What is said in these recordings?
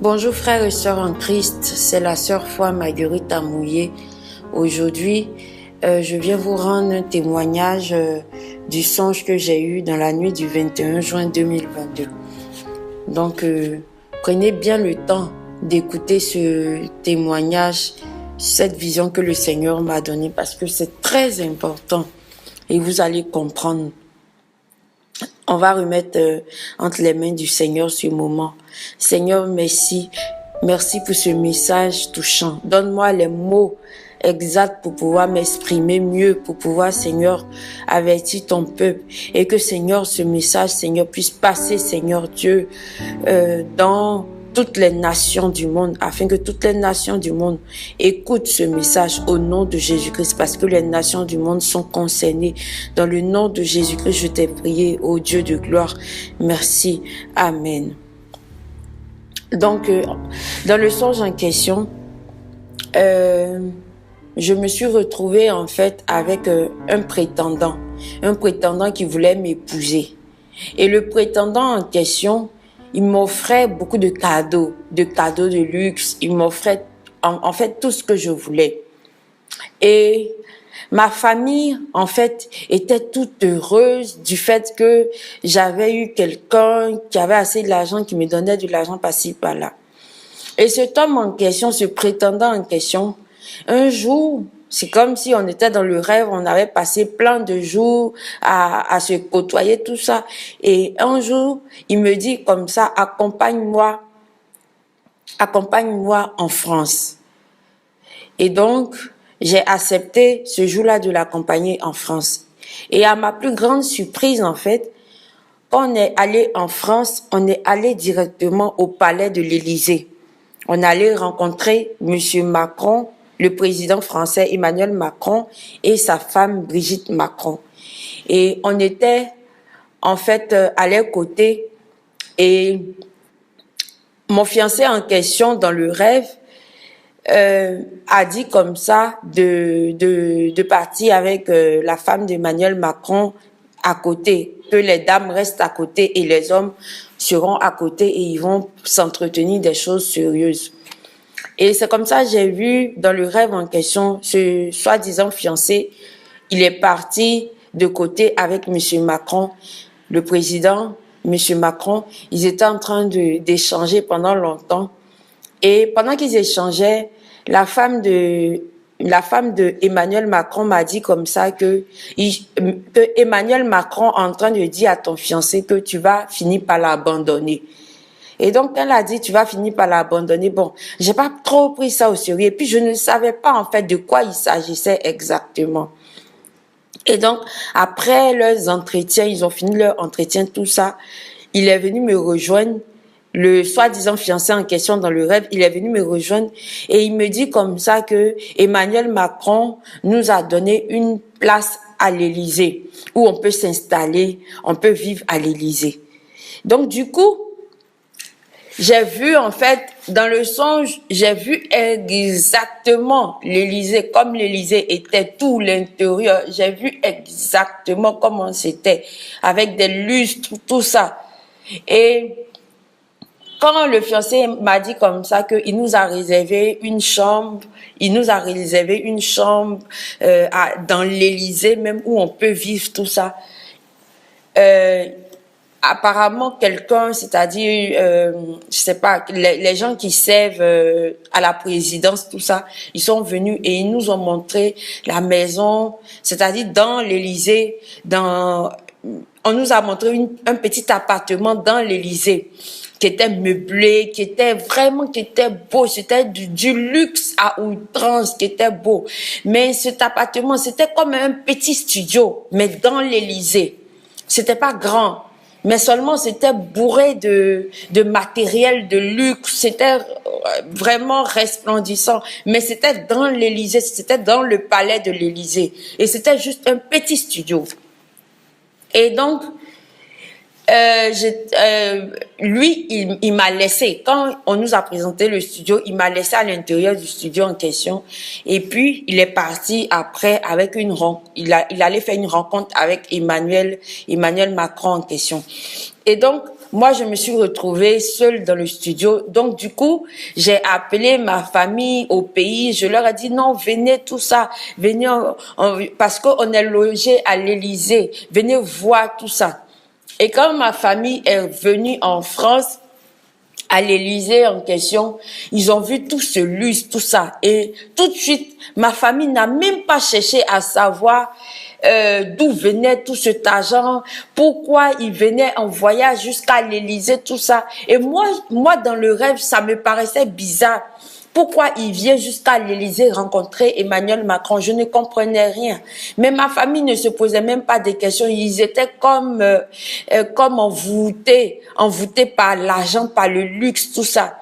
Bonjour frères et sœurs en Christ, c'est la sœur Foi Marguerite Amouillé. Aujourd'hui, je viens vous rendre un témoignage du songe que j'ai eu dans la nuit du 21 juin 2022. Donc, prenez bien le temps d'écouter ce témoignage, cette vision que le Seigneur m'a donnée parce que c'est très important et vous allez comprendre. On va remettre entre les mains du Seigneur ce moment. Seigneur, merci. Merci pour ce message touchant. Donne-moi les mots exacts pour pouvoir m'exprimer mieux, pour pouvoir, Seigneur, avertir ton peuple. Et que, Seigneur, ce message, Seigneur, puisse passer, Seigneur Dieu, dans toutes les nations du monde, afin que toutes les nations du monde écoutent ce message au nom de Jésus-Christ, parce que les nations du monde sont concernées. Dans le nom de Jésus-Christ, je t'ai prié, ô Dieu de gloire. Merci. Amen. Donc, dans le songe en question, je me suis retrouvée en fait avec un prétendant qui voulait m'épouser. Et le prétendant en question, il m'offrait beaucoup de cadeaux de luxe. Il m'offrait en fait tout ce que je voulais. Et ma famille, en fait, était toute heureuse du fait que j'avais eu quelqu'un qui avait assez d'argent, qui me donnait de l'argent par-ci, par-là. Et cet homme en question, ce prétendant en question, un jour, c'est comme si on était dans le rêve, on avait passé plein de jours à se côtoyer, tout ça. Et un jour, il me dit comme ça, accompagne-moi en France. Et donc, j'ai accepté ce jour-là de l'accompagner en France. Et à ma plus grande surprise, en fait, quand on est allé en France, on est allé directement au palais de l'Élysée. On allait rencontrer Monsieur Macron, le président français Emmanuel Macron et sa femme Brigitte Macron. Et on était en fait à leur côté et mon fiancé en question dans le rêve a dit comme ça de partir avec la femme d'Emmanuel Macron à côté, que les dames restent à côté et les hommes seront à côté et ils vont s'entretenir des choses sérieuses. Et c'est comme ça que j'ai vu dans le rêve en question, ce soi-disant fiancé, il est parti de côté avec Monsieur Macron, le président, Monsieur Macron. Ils étaient en train d'échanger pendant longtemps. Et pendant qu'ils échangeaient, la femme de Emmanuel Macron m'a dit comme ça que Emmanuel Macron est en train de dire à ton fiancé que tu vas finir par l'abandonner. Et donc, elle a dit, tu vas finir par l'abandonner. Bon, j'ai pas trop pris ça au sérieux. Et puis, je ne savais pas, en fait, de quoi il s'agissait exactement. Et donc, après leurs entretiens, ils ont fini leur entretien, tout ça. Il est venu me rejoindre, le soi-disant fiancé en question dans le rêve, il est venu me rejoindre et il me dit comme ça que Emmanuel Macron nous a donné une place à l'Élysée où on peut s'installer, on peut vivre à l'Élysée. Donc, du coup, j'ai vu, en fait, dans le songe, j'ai vu exactement l'Élysée, comme l'Élysée était tout l'intérieur. J'ai vu exactement comment c'était, avec des lustres, tout ça. Et quand le fiancé m'a dit comme ça qu'il nous a réservé une chambre, dans l'Élysée, même où on peut vivre tout ça. Apparemment quelqu'un, c'est-à-dire je sais pas, les gens qui servent à la présidence, tout ça, ils sont venus et ils nous ont montré la maison, c'est-à-dire dans l'Élysée, on nous a montré un petit appartement dans l'Élysée qui était meublé, qui était beau, c'était du luxe à outrance, qui était beau. Mais cet appartement, c'était comme un petit studio, mais dans l'Élysée. C'était pas grand. Mais seulement c'était bourré de matériel de luxe, c'était vraiment resplendissant. Mais c'était dans l'Élysée, c'était dans le palais de l'Élysée. Et c'était juste un petit studio. Et donc, lui, il m'a laissé, quand on nous a présenté le studio, il m'a laissé à l'intérieur du studio en question. Et puis, il est parti après avec il allait faire une rencontre avec Emmanuel Macron en question. Et donc, moi, je me suis retrouvée seule dans le studio. Donc, du coup, j'ai appelé ma famille au pays. Je leur ai dit, non, venez, tout ça. Venez, parce qu'on est logé à l'Élysée. Venez voir tout ça. Et quand ma famille est venue en France, à l'Élysée en question, ils ont vu tout ce luxe, tout ça. Et tout de suite, ma famille n'a même pas cherché à savoir d'où venait tout cet argent, pourquoi ils venaient en voyage jusqu'à l'Élysée, tout ça. Et moi, dans le rêve, ça me paraissait bizarre. Pourquoi il vient jusqu'à l'Élysée rencontrer Emmanuel Macron? Je ne comprenais rien. Mais ma famille ne se posait même pas des questions. Ils étaient comme envoûtés par l'argent, par le luxe, tout ça.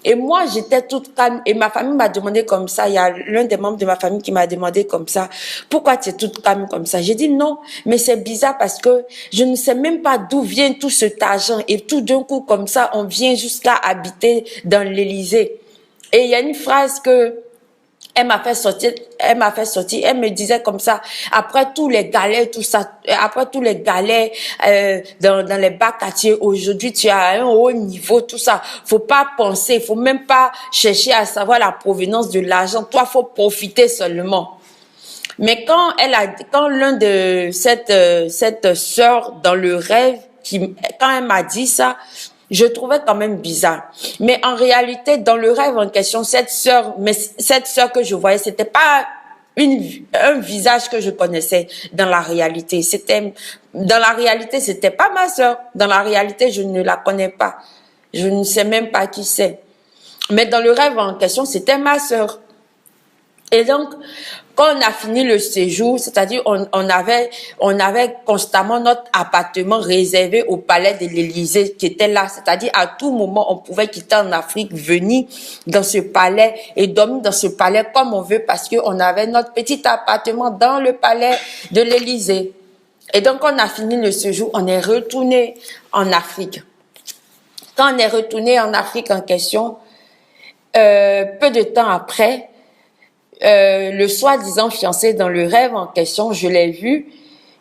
Et moi, j'étais toute calme. Et ma famille m'a demandé comme ça. Il y a l'un des membres de ma famille qui m'a demandé comme ça. Pourquoi tu es toute calme comme ça? J'ai dit non, mais c'est bizarre parce que je ne sais même pas d'où vient tout cet argent. Et tout d'un coup, comme ça, on vient jusqu'à habiter dans l'Élysée. Et il y a une phrase que elle m'a fait sortir, elle me disait comme ça, après tous les galets, tout ça, après tous les galets dans les bas quartiers, aujourd'hui tu as un haut niveau, tout ça. Faut pas penser, faut même pas chercher à savoir la provenance de l'argent. Toi, faut profiter seulement. Mais quand l'un de cette sœur dans le rêve, quand elle m'a dit ça, je trouvais quand même bizarre. Mais en réalité, dans le rêve en question, cette sœur que je voyais, c'était pas un visage que je connaissais dans la réalité. C'était pas ma sœur. Dans la réalité, je ne la connais pas. Je ne sais même pas qui c'est. Mais dans le rêve en question, c'était ma sœur. Et donc, quand on a fini le séjour, c'est-à-dire on avait constamment notre appartement réservé au palais de l'Élysée qui était là, c'est-à-dire à tout moment on pouvait quitter en Afrique, venir dans ce palais et dormir dans ce palais comme on veut parce que on avait notre petit appartement dans le palais de l'Élysée. Et donc on a fini le séjour, on est retourné en Afrique. Quand on est retourné en Afrique en question, peu de temps après, le soi-disant fiancé dans le rêve en question, je l'ai vu,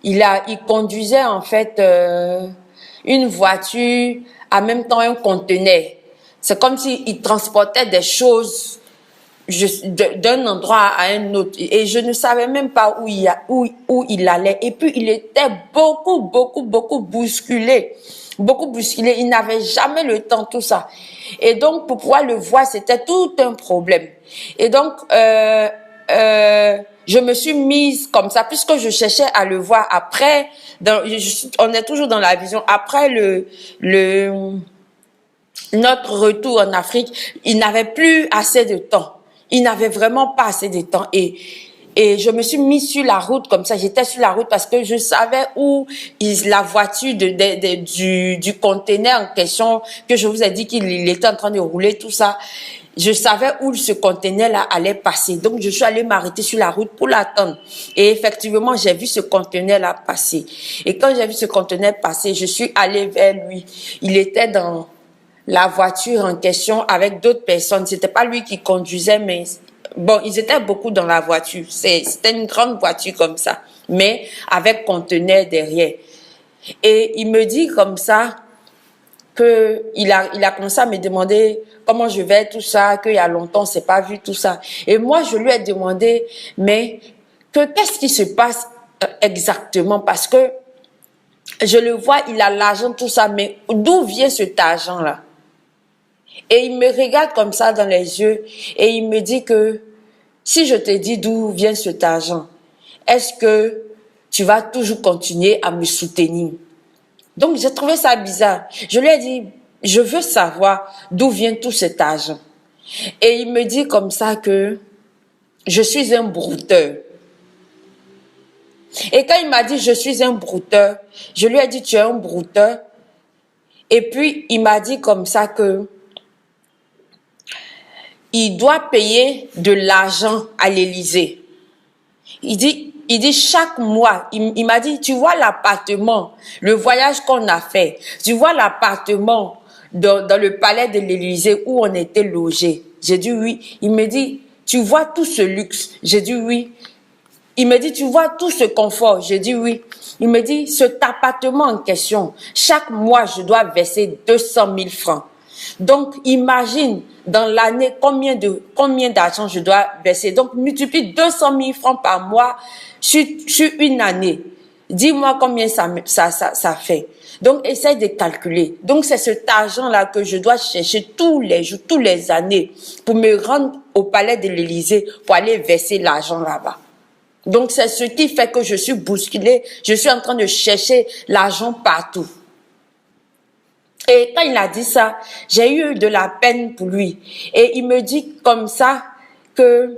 il conduisait en fait une voiture, en même temps un conteneur. C'est comme s'il transportait des choses d'un endroit à un autre. Et je ne savais même pas où il allait. Et puis il était beaucoup bousculé. Beaucoup bousculé. Il n'avait jamais le temps, tout ça. Et donc, pour pouvoir le voir, c'était tout un problème. Et donc, je me suis mise comme ça, puisque je cherchais à le voir après, on est toujours dans la vision, après notre retour en Afrique, il n'avait plus assez de temps. Il n'avait vraiment pas assez de temps. Et je me suis mise sur la route comme ça. J'étais sur la route parce que je savais où la voiture du conteneur en question, que je vous ai dit qu'il était en train de rouler, tout ça. Je savais où ce conteneur-là allait passer. Donc, je suis allée m'arrêter sur la route pour l'attendre. Et effectivement, j'ai vu ce conteneur-là passer. Et quand j'ai vu ce conteneur passer, je suis allée vers lui. Il était dans la voiture en question avec d'autres personnes. C'était pas lui qui conduisait, mais bon, ils étaient beaucoup dans la voiture. C'était une grande voiture comme ça, mais avec conteneur derrière. Et il me dit comme ça que il a commencé à me demander comment je vais, tout ça, qu'il y a longtemps on s'est pas vu, tout ça. Et moi, je lui ai demandé, mais qu'est-ce qui se passe exactement? Parce que je le vois, il a l'argent, tout ça, mais d'où vient cet argent-là? Et il me regarde comme ça dans les yeux et il me dit que si je te dis d'où vient cet argent, est-ce que tu vas toujours continuer à me soutenir? Donc j'ai trouvé ça bizarre. Je lui ai dit, je veux savoir d'où vient tout cet argent. Et il me dit comme ça que je suis un brouteur. Et quand il m'a dit je suis un brouteur, je lui ai dit tu es un brouteur. Et puis il m'a dit comme ça que il doit payer de l'argent à l'Élysée. Il dit chaque mois, il m'a dit, tu vois l'appartement, le voyage qu'on a fait, tu vois l'appartement dans le palais de l'Élysée où on était logés. J'ai dit oui. Il me dit, tu vois tout ce luxe. J'ai dit oui. Il me dit, tu vois tout ce confort? Je dis oui. Il me dit, cet appartement en question, chaque mois, je dois verser 200 000 francs. Donc, imagine dans l'année combien d'argent je dois verser. Donc, multiplie 200 000 francs par mois sur une année. Dis-moi combien ça fait. Donc, essaye de calculer. Donc, c'est cet argent-là que je dois chercher tous les jours, toutes les années pour me rendre au palais de l'Élysée pour aller verser l'argent là-bas. Donc, c'est ce qui fait que je suis bousculée. Je suis en train de chercher l'argent partout. Et quand il a dit ça, j'ai eu de la peine pour lui. Et il me dit comme ça que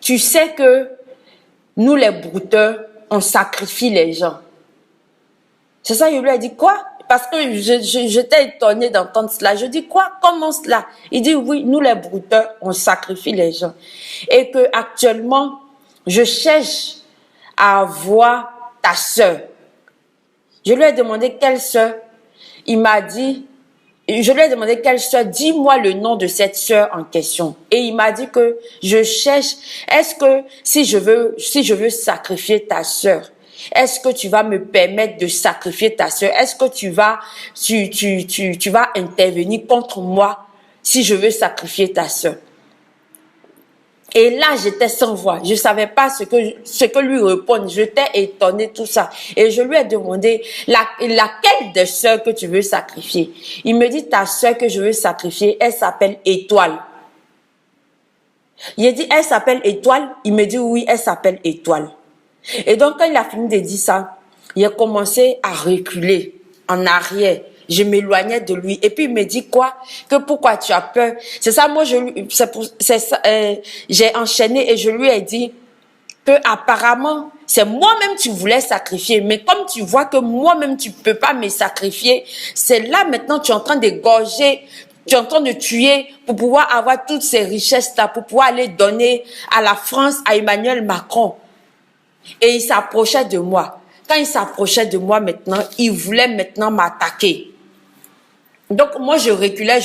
tu sais que nous les brouteurs, on sacrifie les gens. C'est ça, je lui ai dit quoi? Parce que j'étais étonnée d'entendre cela. Je dis quoi? Comment cela? Il dit oui, nous les brouteurs, on sacrifie les gens. Et que actuellement, je cherche à avoir ta sœur. Je lui ai demandé quelle sœur. Il m'a dit, je lui ai demandé quelle sœur, dis-moi le nom de cette sœur en question. Et il m'a dit que je cherche, est-ce que si je veux sacrifier ta sœur, est-ce que tu vas me permettre de sacrifier ta sœur? Est-ce que tu vas intervenir contre moi si je veux sacrifier ta sœur? Et là, j'étais sans voix. Je savais pas ce que lui répondre. J'étais étonnée, tout ça. Et je lui ai demandé, laquelle des sœurs que tu veux sacrifier? Il me dit, ta sœur que je veux sacrifier, elle s'appelle Étoile. Il a dit, elle s'appelle Étoile? Il me dit, oui, elle s'appelle Étoile. Et donc, quand il a fini de dire ça, il a commencé à reculer en arrière. Je m'éloignais de lui. Et puis, il me dit quoi? Que pourquoi tu as peur? C'est ça, moi, j'ai enchaîné et je lui ai dit que apparemment, c'est moi-même tu voulais sacrifier. Mais comme tu vois que moi-même tu peux pas me sacrifier, c'est là maintenant tu es en train d'égorger, tu es en train de tuer pour pouvoir avoir toutes ces richesses-là, pour pouvoir aller donner à la France, à Emmanuel Macron. Et il s'approchait de moi. Quand il s'approchait de moi maintenant, il voulait maintenant m'attaquer. Donc moi je reculais.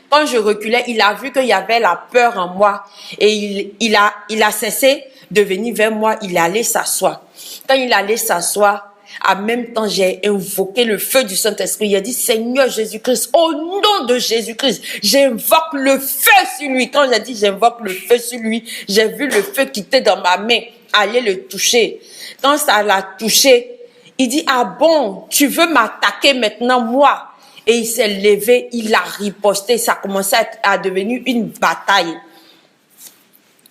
Quand je reculais, il a vu qu'il y avait la peur en moi et il a cessé de venir vers moi. Il est allé s'asseoir. Quand il allait s'asseoir, en même temps j'ai invoqué le feu du Saint-Esprit. Il a dit Seigneur Jésus-Christ, au nom de Jésus-Christ, j'invoque le feu sur lui. Quand j'ai dit j'invoque le feu sur lui, j'ai vu le feu qui était dans ma main aller le toucher. Quand ça l'a touché, il dit ah bon, tu veux m'attaquer maintenant moi? Et il s'est levé, il a riposté, ça a commencé à devenir une bataille.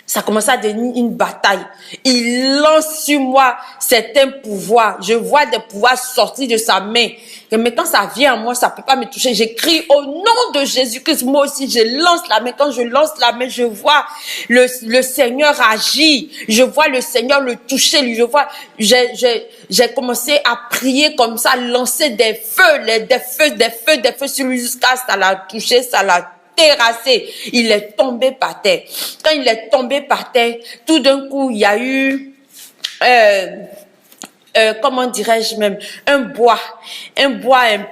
Ça commence à devenir une bataille. Il lance sur moi certains pouvoirs. Je vois des pouvoirs sortir de sa main. Et maintenant, ça vient à moi, ça peut pas me toucher. J'écris au nom de Jésus-Christ. Moi aussi, je lance la main. Quand je lance la main, je vois le Seigneur agir. Je vois le Seigneur le toucher. Je vois, j'ai commencé à prier comme ça, lancer des feux sur lui jusqu'à ce que ça l'a touché, ça l'a terrassé. Il est tombé par terre. Quand il est tombé par terre, tout d'un coup, il y a eu, comment dirais-je même, un bois un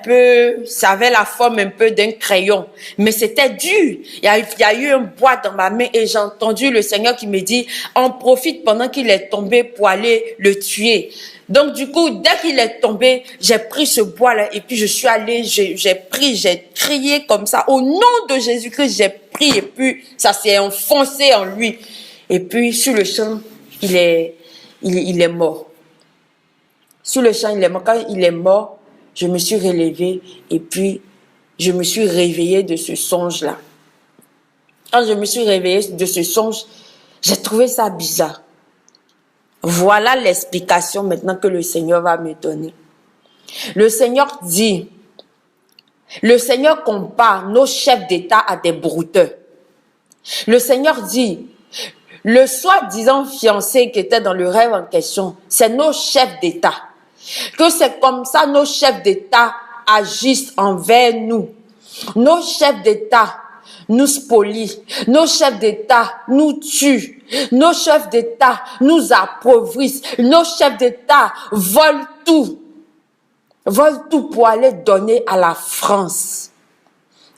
peu, ça avait la forme un peu d'un crayon, mais c'était dur. Il y a eu un bois dans ma main et j'ai entendu le Seigneur qui me dit, en profite pendant qu'il est tombé pour aller le tuer. Donc, du coup, dès qu'il est tombé, j'ai pris ce bois-là et puis je suis allée, j'ai crié comme ça. Au nom de Jésus-Christ, j'ai prié et puis ça s'est enfoncé en lui. Et puis, sur le champ, il est mort. Sur le champ, il est mort. Quand il est mort, je me suis relevée et puis je me suis réveillée de ce songe-là. Quand je me suis réveillée de ce songe, j'ai trouvé ça bizarre. Voilà l'explication maintenant que le Seigneur va me donner. Le Seigneur dit, le Seigneur compare nos chefs d'État à des brouteurs. Le Seigneur dit, le soi-disant fiancé qui était dans le rêve en question, c'est nos chefs d'État. Que c'est comme ça nos chefs d'État agissent envers nous. Nos chefs d'État nous spolient. Nos chefs d'État nous tuent. Nos chefs d'État nous appauvrissent. Nos chefs d'État volent tout. Volent tout pour aller donner à la France.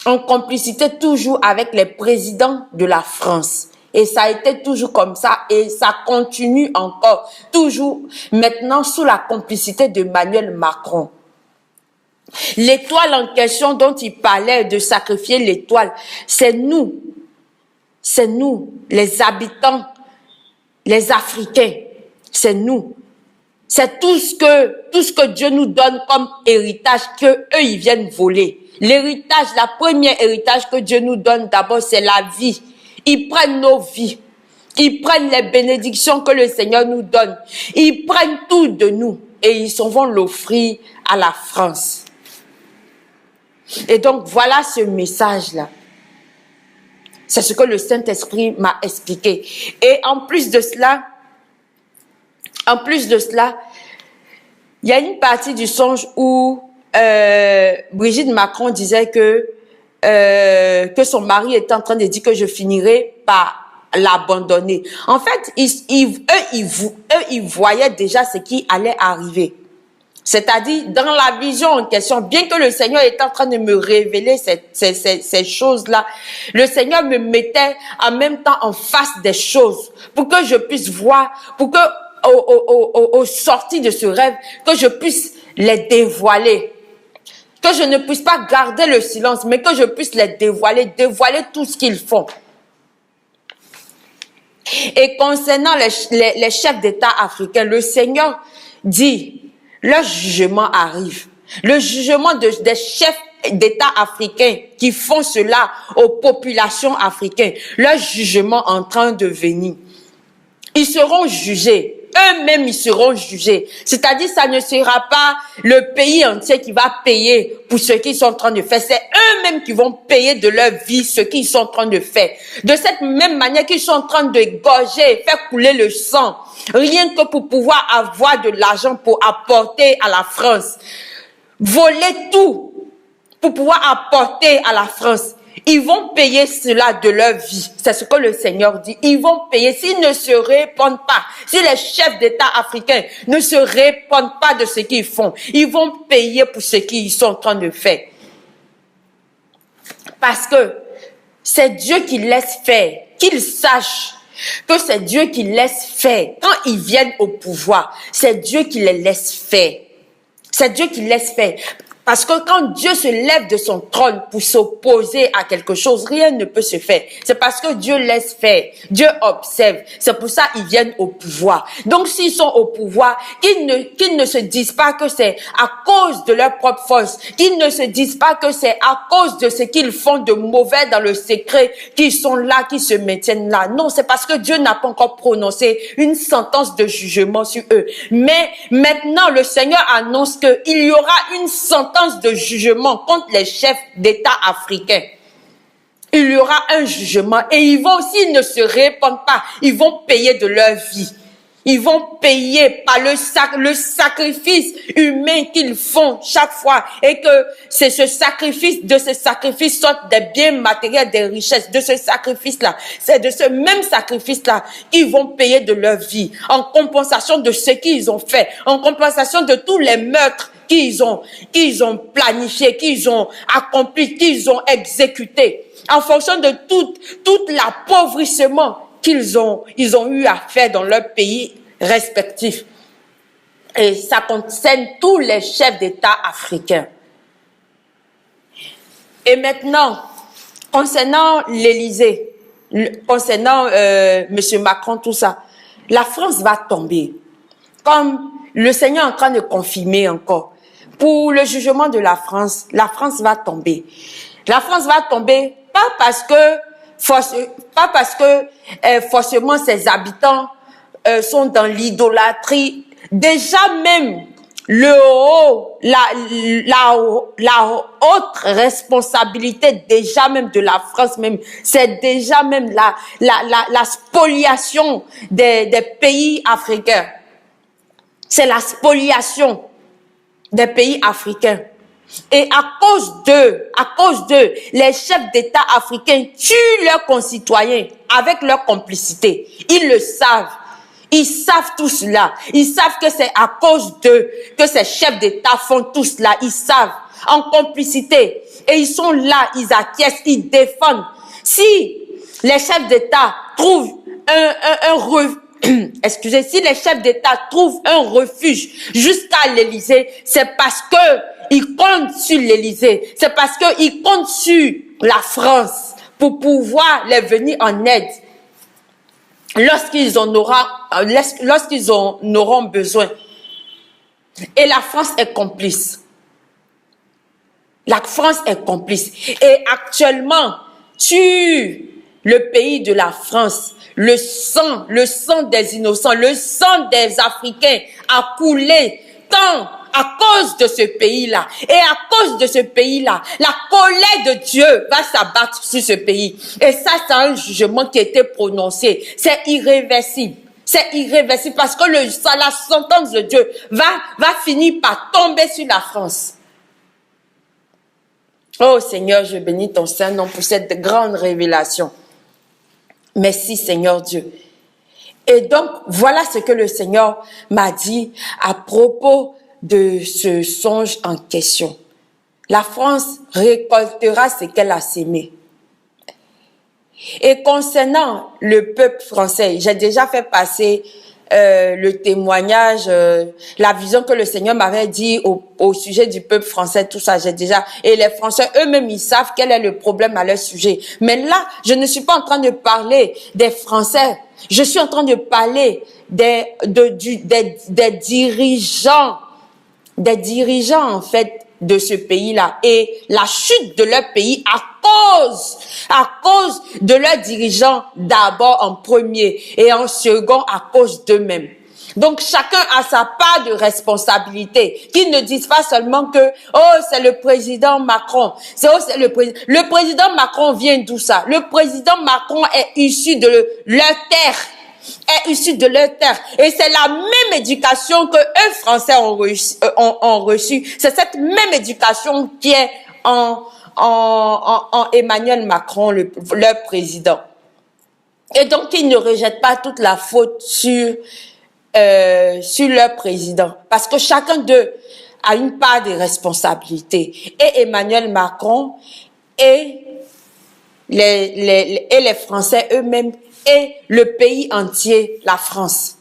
En complicité toujours avec les présidents de la France. Et ça a été toujours comme ça et ça continue encore, toujours maintenant sous la complicité d'Emmanuel Macron. L'étoile en question dont il parlait de sacrifier l'étoile, c'est nous, les habitants, les Africains, c'est nous. C'est tout ce que Dieu nous donne comme héritage que eux ils viennent voler. L'héritage, la première héritage que Dieu nous donne d'abord, c'est la vie. Ils prennent nos vies. Ils prennent les bénédictions que le Seigneur nous donne. Ils prennent tout de nous et ils s'en vont l'offrir à la France. Et donc, voilà ce message-là. C'est ce que le Saint-Esprit m'a expliqué. Et en plus de cela, il y a une partie du songe où Brigitte Macron disait que son mari était en train de dire que je finirai par l'abandonner. En fait, eux, ils voyaient déjà ce qui allait arriver. C'est-à-dire, dans la vision en question, bien que le Seigneur était en train de me révéler ces choses-là, le Seigneur me mettait en même temps en face des choses pour que je puisse voir, pour que au sorti de ce rêve, que je puisse les dévoiler. Que je ne puisse pas garder le silence, mais que je puisse les dévoiler tout ce qu'ils font. Et concernant les chefs d'État africains, le Seigneur dit, leur jugement arrive. Le jugement des chefs d'État africains qui font cela aux populations africaines. Leur jugement en train de venir. Ils seront jugés. Eux-mêmes, ils seront jugés. C'est-à-dire, ça ne sera pas le pays entier qui va payer pour ce qu'ils sont en train de faire. C'est eux-mêmes qui vont payer de leur vie ce qu'ils sont en train de faire. De cette même manière qu'ils sont en train de gorger, faire couler le sang, rien que pour pouvoir avoir de l'argent pour apporter à la France. Voler tout pour pouvoir apporter à la France. Ils vont payer cela de leur vie. C'est ce que le Seigneur dit. Ils vont payer s'ils ne se répondent pas. Si les chefs d'État africains ne se répondent pas de ce qu'ils font, ils vont payer pour ce qu'ils sont en train de faire. Parce que c'est Dieu qui laisse faire. Qu'ils sachent que c'est Dieu qui laisse faire. Quand ils viennent au pouvoir, c'est Dieu qui les laisse faire. C'est Dieu qui laisse faire. Parce que quand Dieu se lève de son trône pour s'opposer à quelque chose, rien ne peut se faire. C'est parce que Dieu laisse faire. Dieu observe. C'est pour ça qu'ils viennent au pouvoir. Donc s'ils sont au pouvoir, qu'ils ne se disent pas que c'est à cause de leur propre force. Qu'ils ne se disent pas que c'est à cause de ce qu'ils font de mauvais dans le secret qu'ils sont là, qu'ils se maintiennent là. Non, c'est parce que Dieu n'a pas encore prononcé une sentence de jugement sur eux. Mais maintenant, le Seigneur annonce qu'il y aura une sentence de jugement contre les chefs d'État africains. Il y aura un jugement et ils vont, s'ils ne se répondent pas, ils vont payer de leur vie. Ils vont payer par le sacrifice humain qu'ils font chaque fois et que c'est de ce sacrifice sortent des biens matériels, des richesses, de ce sacrifice-là. C'est de ce même sacrifice-là qu'ils vont payer de leur vie en compensation de ce qu'ils ont fait, en compensation de tous les meurtres qu'ils ont planifié, qu'ils ont accompli, qu'ils ont exécuté, en fonction de tout l'appauvrissement qu'ils ont eu à faire dans leur pays respectifs. Et ça concerne tous les chefs d'État africains. Et maintenant, concernant l'Élysée, concernant M. Macron, tout ça, la France va tomber. Comme le Seigneur est en train de confirmer encore. Pour le jugement de la France va tomber. La France va tomber pas parce que forcément ses habitants sont dans l'idolâtrie. Déjà même la haute responsabilité déjà même de la France même, c'est déjà même la spoliation des pays africains. C'est la spoliation des pays africains. Et à cause d'eux, les chefs d'État africains tuent leurs concitoyens avec leur complicité. Ils le savent. Ils savent tout cela. Ils savent que c'est à cause d'eux que ces chefs d'État font tout cela. Ils savent. En complicité. Et ils sont là, ils acquiescent, ils défendent. Si les chefs d'État trouvent excusez, si les chefs d'État trouvent un refuge jusqu'à l'Élysée, c'est parce que ils comptent sur l'Élysée, c'est parce que ils comptent sur la France pour pouvoir les venir en aide lorsqu'ils en auront besoin. Et la France est complice. La France est complice. Et actuellement, sur le pays de la France, le sang des innocents, le sang des Africains a coulé tant à cause de ce pays-là. Et à cause de ce pays-là, la colère de Dieu va s'abattre sur ce pays. Et ça, c'est un jugement qui a été prononcé. C'est irréversible. C'est irréversible parce que la sentence de Dieu va finir par tomber sur la France. Oh Seigneur, je bénis ton Saint-Nom pour cette grande révélation. Merci Seigneur Dieu. Et donc, voilà ce que le Seigneur m'a dit à propos de ce songe en question. La France récoltera ce qu'elle a sémé. Et concernant le peuple français, j'ai déjà fait passer le témoignage, la vision que le Seigneur m'avait dit au sujet du peuple français, tout ça, j'ai déjà... Et les Français eux-mêmes, ils savent quel est le problème à leur sujet. Mais là, je ne suis pas en train de parler des Français. Je suis en train de parler des dirigeants en fait de ce pays-là et la chute de leur pays à cause de leurs dirigeants d'abord en premier et en second à cause d'eux-mêmes. Donc chacun a sa part de responsabilité. Qu'ils ne disent pas seulement que c'est le président Macron. Le président Macron vient d'où ça? Le président Macron est issu de leur terre. Et c'est la même éducation que eux Français ont reçu. C'est cette même éducation qui est en Emmanuel Macron, leur président. Et donc, ils ne rejettent pas toute la faute sur leur président. Parce que chacun d'eux a une part de responsabilité. Et Emmanuel Macron et les Français eux-mêmes et le pays entier, la France.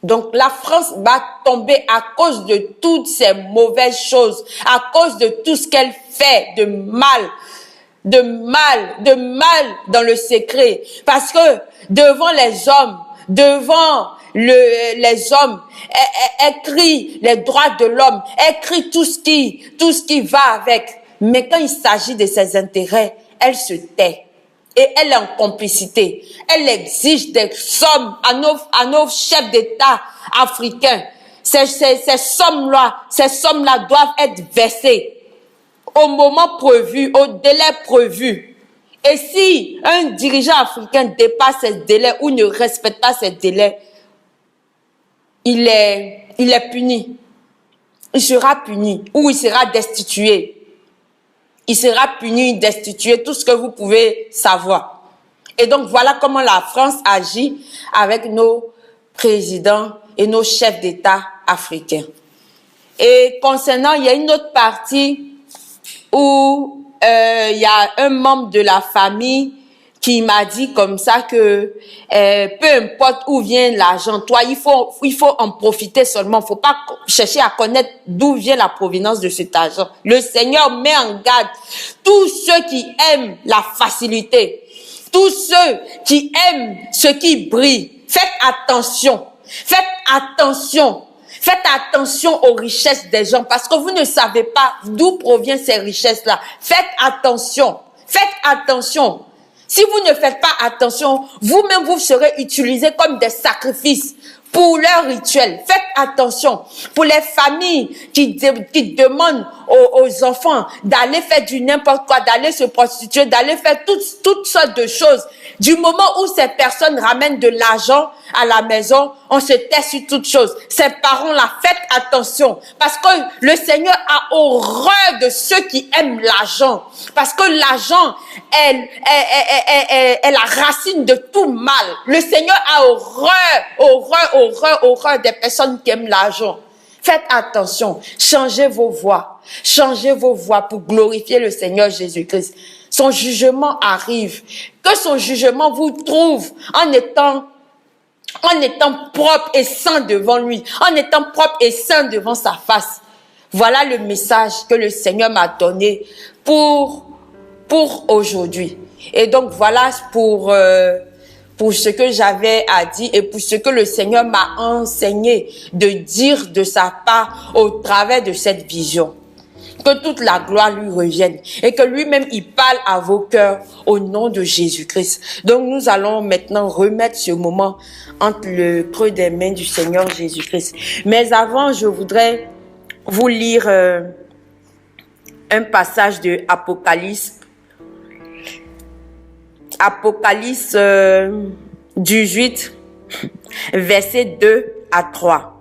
Donc, la France va tomber à cause de toutes ces mauvaises choses, à cause de tout ce qu'elle fait de mal dans le secret. Parce que devant les hommes, elle crie les droits de l'homme, elle crie tout ce qui va avec. Mais quand il s'agit de ses intérêts, elle se tait. Et elle est en complicité. Elle exige des sommes à nos chefs d'État africains. Ces sommes-là doivent être versées au moment prévu, au délai prévu. Et si un dirigeant africain dépasse ces délais ou ne respecte pas ces délais, il est puni. Il sera puni ou il sera destitué. Il sera puni, destitué, tout ce que vous pouvez savoir. Et donc, voilà comment la France agit avec nos présidents et nos chefs d'État africains. Et concernant, il y a une autre partie où il y a un membre de la famille qui m'a dit comme ça que peu importe où vient l'argent, toi, il faut en profiter seulement. Faut pas chercher à connaître d'où vient la provenance de cet argent. Le Seigneur met en garde tous ceux qui aiment la facilité, tous ceux qui aiment ce qui brille. Faites attention. Faites attention. Faites attention aux richesses des gens parce que vous ne savez pas d'où proviennent ces richesses-là. Faites attention. Faites attention. Si vous ne faites pas attention, vous-même vous serez utilisés comme des sacrifices pour leurs rituels. Faites attention. Pour les familles qui demandent aux enfants d'aller faire du n'importe quoi, d'aller se prostituer, d'aller faire toutes sortes de choses. Du moment où ces personnes ramènent de l'argent à la maison, on se tait sur toutes choses. Ces parents-là, faites attention. Parce que le Seigneur a horreur de ceux qui aiment l'argent. Parce que l'argent est la racine de tout mal. Le Seigneur a horreur des personnes qui aiment l'argent. Faites attention. Changez vos voies. Changez vos voies pour glorifier le Seigneur Jésus-Christ. son jugement arrive, que son jugement vous trouve en étant propre et saint devant lui, en étant propre et saint devant sa face. Voilà le message que le Seigneur m'a donné pour aujourd'hui. Et donc voilà pour ce que j'avais à dire et pour ce que le Seigneur m'a enseigné de dire de sa part au travers de cette vision. Que toute la gloire lui revienne et que lui-même il parle à vos cœurs au nom de Jésus-Christ. Donc nous allons maintenant remettre ce moment entre le creux des mains du Seigneur Jésus-Christ. Mais avant, je voudrais vous lire un passage de Apocalypse. Apocalypse 18, versets 2 à 3.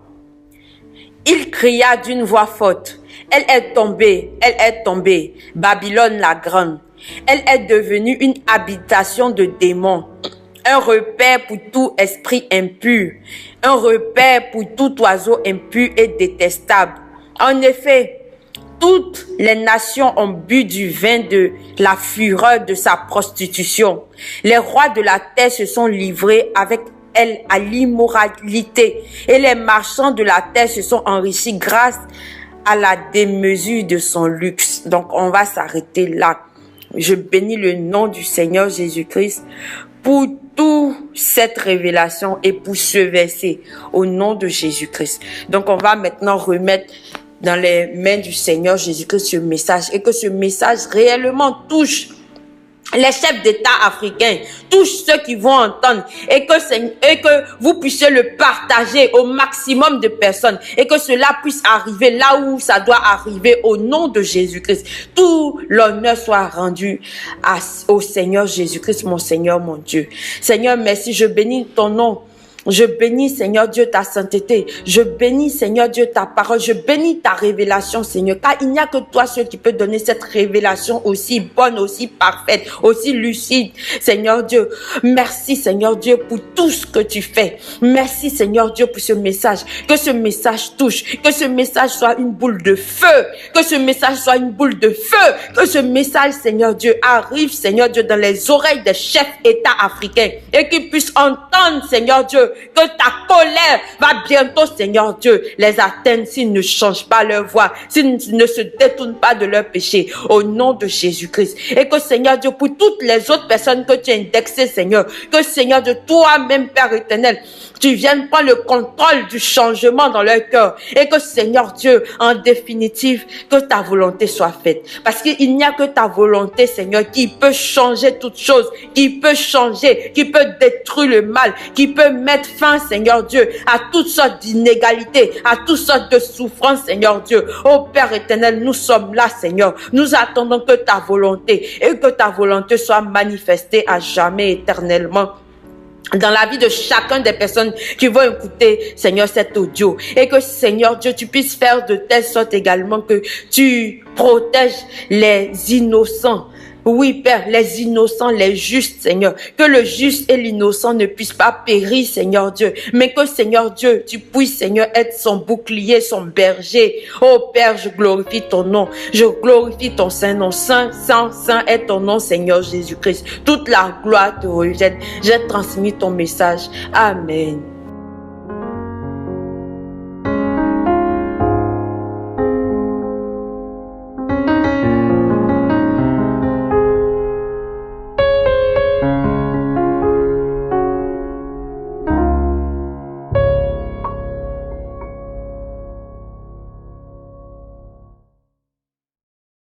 Il cria d'une voix forte. Elle est tombée, Babylone la grande. Elle est devenue une habitation de démons, un repère pour tout esprit impur, un repère pour tout oiseau impur et détestable. En effet, toutes les nations ont bu du vin de la fureur de sa prostitution. Les rois de la terre se sont livrés avec elle à l'immoralité et les marchands de la terre se sont enrichis grâce à la démesure de son luxe. Donc, on va s'arrêter là. Je bénis le nom du Seigneur Jésus-Christ pour toute cette révélation et pour ce verset au nom de Jésus-Christ. Donc, on va maintenant remettre dans les mains du Seigneur Jésus-Christ ce message et que ce message réellement touche les chefs d'État africains, touche ceux qui vont entendre et que vous puissiez le partager au maximum de personnes et que cela puisse arriver là où ça doit arriver au nom de Jésus-Christ. Tout l'honneur soit rendu au Seigneur Jésus-Christ, mon Seigneur, mon Dieu. Seigneur, merci, je bénis ton nom. Je bénis, Seigneur Dieu, ta sainteté. Je bénis, Seigneur Dieu, ta parole. Je bénis ta révélation, Seigneur. Car il n'y a que toi seul qui peut donner cette révélation aussi bonne, aussi parfaite, aussi lucide. Seigneur Dieu, merci, Seigneur Dieu, pour tout ce que tu fais. Merci, Seigneur Dieu, pour ce message. Que ce message touche. Que ce message soit une boule de feu. Que ce message soit une boule de feu. Que ce message, Seigneur Dieu, arrive, Seigneur Dieu, dans les oreilles des chefs États africains. Et qu'ils puissent entendre, Seigneur Dieu, que ta colère va bientôt, Seigneur Dieu, les atteindre s'ils ne changent pas leur voie, s'ils ne se détournent pas de leur péché, au nom de Jésus-Christ. Et que, Seigneur Dieu, pour toutes les autres personnes que tu as indexées, Seigneur, que, Seigneur Dieu, toi-même, Père éternel, tu viennes prendre le contrôle du changement dans leur cœur. Et que, Seigneur Dieu, en définitive, que ta volonté soit faite. Parce qu'il n'y a que ta volonté, Seigneur, qui peut changer toutes choses, qui peut changer, qui peut détruire le mal, qui peut mettre fin, Seigneur Dieu, à toutes sortes d'inégalités, à toutes sortes de souffrances, Seigneur Dieu. Oh Père éternel, nous sommes là, Seigneur. Nous attendons que ta volonté et que ta volonté soit manifestée à jamais éternellement dans la vie de chacun des personnes qui vont écouter, Seigneur, cet audio. Et que, Seigneur Dieu, tu puisses faire de telle sorte également que tu protèges les innocents. Oui, Père, les innocents, les justes, Seigneur. Que le juste et l'innocent ne puissent pas périr, Seigneur Dieu. Mais que, Seigneur Dieu, tu puisses, Seigneur, être son bouclier, son berger. Oh, Père, je glorifie ton nom. Je glorifie ton saint nom. Saint, saint, saint est ton nom, Seigneur Jésus-Christ. Toute la gloire te revient. J'ai transmis ton message. Amen.